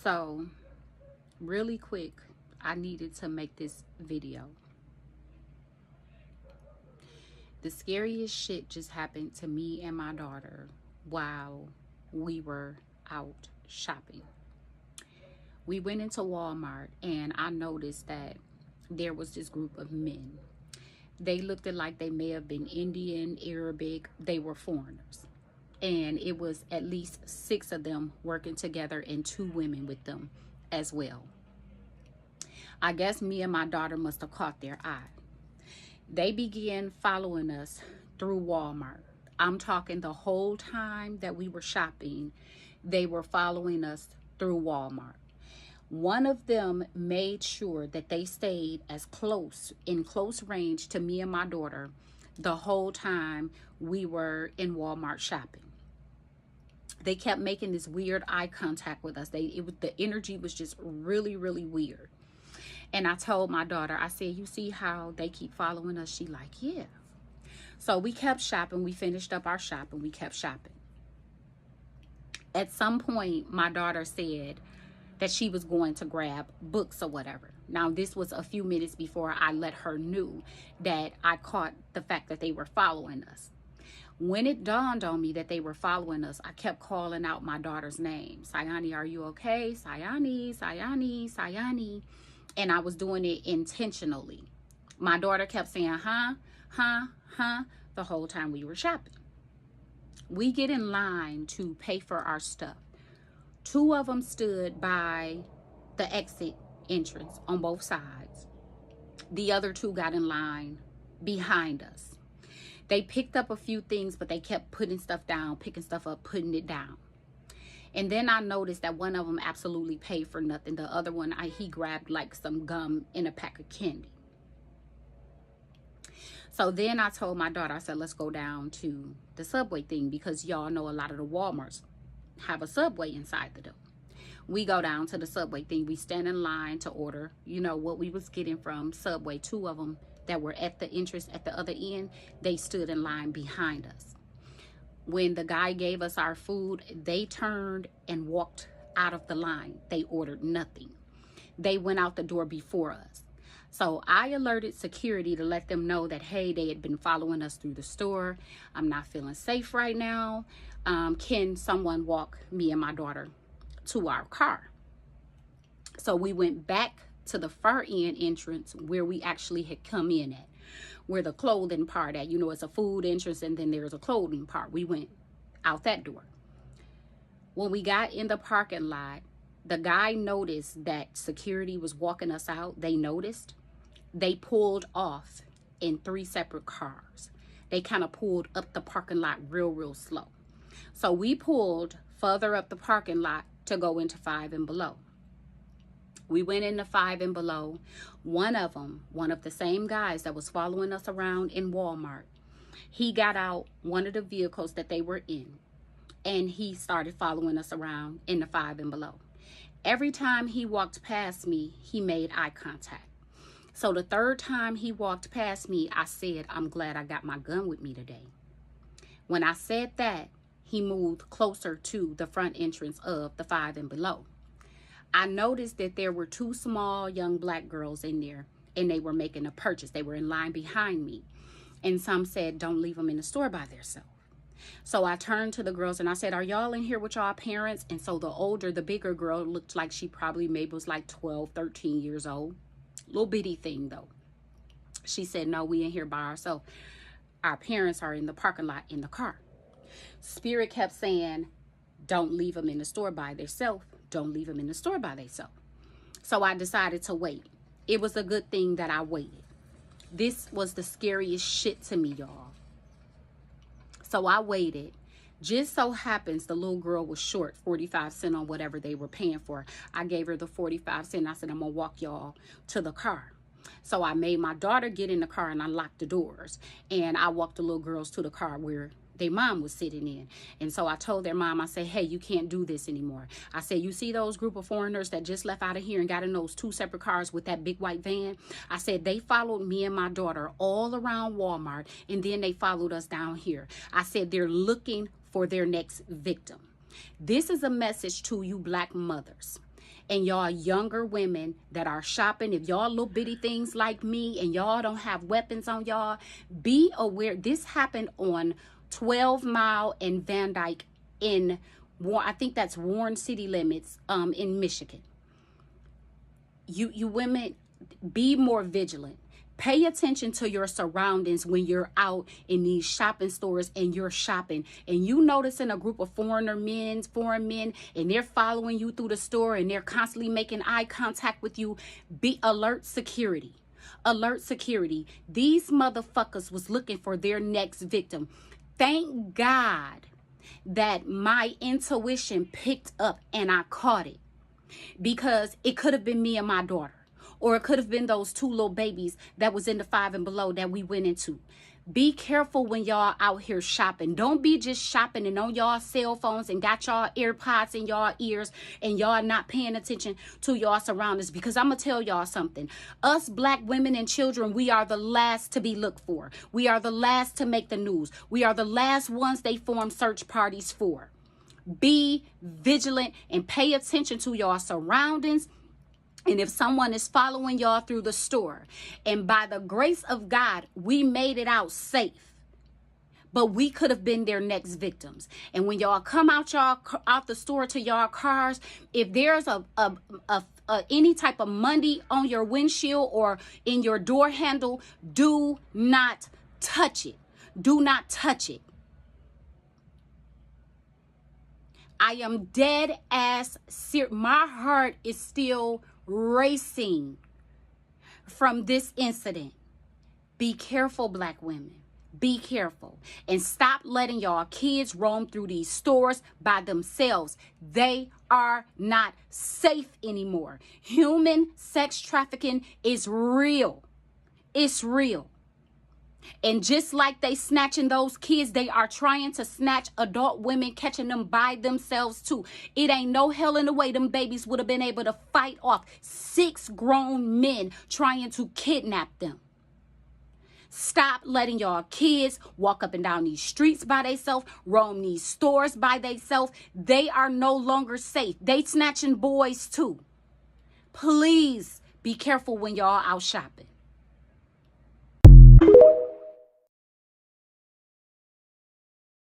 So, really quick, I needed to make this video. The scariest shit just happened to me and my daughter while we were out shopping. We went into Walmart and I noticed that there was this group of men. They looked like they may have been Indian, Arabic. They were foreigners. And it was at least 6 of them working together and 2 women with them as well. I guess me and my daughter must have caught their eye. They began following us through Walmart. I'm talking the whole time that we were shopping, they were following us through Walmart. One of them made sure that they stayed in close range to me and my daughter the whole time we were in Walmart shopping. They kept making this weird eye contact with us. The energy was just really, really weird. And I told my daughter, I said, you see how they keep following us? She like, yeah. So we kept shopping. We finished up our shopping. We kept shopping. At some point, my daughter said that she was going to grab books or whatever. Now, this was a few minutes before I let her know that I caught the fact that they were following us. When it dawned on me that they were following us, I kept calling out my daughter's name. Sayani, are you okay? Sayani, Sayani, Sayani. And I was doing it intentionally. My daughter kept saying, huh, huh, huh, the whole time we were shopping. We get in line to pay for our stuff. 2 of them stood by the exit entrance on both sides. The other 2 got in line behind us. They picked up a few things, but they kept putting stuff down, picking stuff up, putting it down. And then I noticed that one of them absolutely paid for nothing. The other one, he grabbed like some gum and a pack of candy. So then I told my daughter, I said, let's go down to the Subway thing, because y'all know a lot of the Walmarts have a Subway inside the door. We go down to the Subway thing. We stand in line to order, what we was getting from Subway. 2 of them that were at the entrance at the other end, they stood in line behind us. When the guy gave us our food, they turned and walked out of the line. They ordered nothing. They went out the door before us. So I alerted security to let them know that, hey, they had been following us through the store. I'm not feeling safe right now. Can someone walk me and my daughter to our car? So we went back to the far end entrance where we actually had come in at, where the clothing part at, it's a food entrance and then there's a clothing part. We went out that door. When we got in the parking lot, the guy noticed that security was walking us out. They noticed. They pulled off in 3 separate cars. They kind of pulled up the parking lot real slow. So we pulled further up the parking lot to go into 5 and below. We went into 5 and below. One of the same guys that was following us around in Walmart, he got out one of the vehicles that they were in, and he started following us around in the 5 and below. Every time he walked past me, he made eye contact. So the 3rd time he walked past me, I said, I'm glad I got my gun with me today. When I said that, he moved closer to the front entrance of the 5 and below. I noticed that there were 2 small young black girls in there, and they were making a purchase. They were in line behind me. And some said, don't leave them in the store by themselves. So I turned to the girls and I said, are y'all in here with y'all parents? And so the bigger girl looked like she probably maybe was like 12, 13 years old. Little bitty thing though. She said, no, we in here by ourselves. Our parents are in the parking lot in the car. Spirit kept saying, don't leave them in the store by themselves. Don't leave them in the store by themselves. So I decided to wait. It was a good thing that I waited. This was the scariest shit to me, y'all. So I waited. Just so happens the little girl was short 45 cents on whatever they were paying for. I gave her the 45 cents. I said, I'm going to walk y'all to the car. So I made my daughter get in the car and I locked the doors. And I walked the little girls to the car where their mom was sitting in. And so I told their mom, I said, hey, you can't do this anymore. I said, you see those group of foreigners that just left out of here and got in those 2 separate cars with that big white van? I said, they followed me and my daughter all around Walmart, and then they followed us down here. I said, they're looking for their next victim. This is a message to you black mothers. And y'all younger women that are shopping, if y'all little bitty things like me and y'all don't have weapons on y'all, be aware. This happened on 12 Mile and Van Dyke in, I think that's Warren City Limits in Michigan. You women, be more vigilant. Pay attention to your surroundings when you're out in these shopping stores and you're shopping and you noticing a group of foreign men, and they're following you through the store and they're constantly making eye contact with you. Be alert security. Alert security. These motherfuckers was looking for their next victim. Thank God that my intuition picked up and I caught it, because it could have been me and my daughter. Or it could have been those two little babies that was in the 5 and below that we went into. Be careful when y'all out here shopping. Don't be just shopping and on y'all cell phones and got y'all AirPods in y'all ears and y'all not paying attention to y'all surroundings. Because I'm going to tell y'all something. Us black women and children, we are the last to be looked for. We are the last to make the news. We are the last ones they form search parties for. Be vigilant and pay attention to y'all surroundings. And if someone is following y'all through the store, and by the grace of God, we made it out safe, but we could have been their next victims. And when y'all come out the store to y'all cars, if there's any type of money on your windshield or in your door handle, do not touch it. Do not touch it. I am dead ass serious. My heart is still racing from this incident. Be careful, black women. Be careful. And stop letting y'all kids roam through these stores by themselves. They are not safe anymore. Human sex trafficking is real. It's real. And just like they snatching those kids, they are trying to snatch adult women, catching them by themselves too. It ain't no hell in the way them babies would have been able to fight off 6 grown men trying to kidnap them. Stop letting y'all kids walk up and down these streets by themselves, roam these stores by themselves. They are no longer safe. They snatching boys too. Please be careful when y'all out shopping.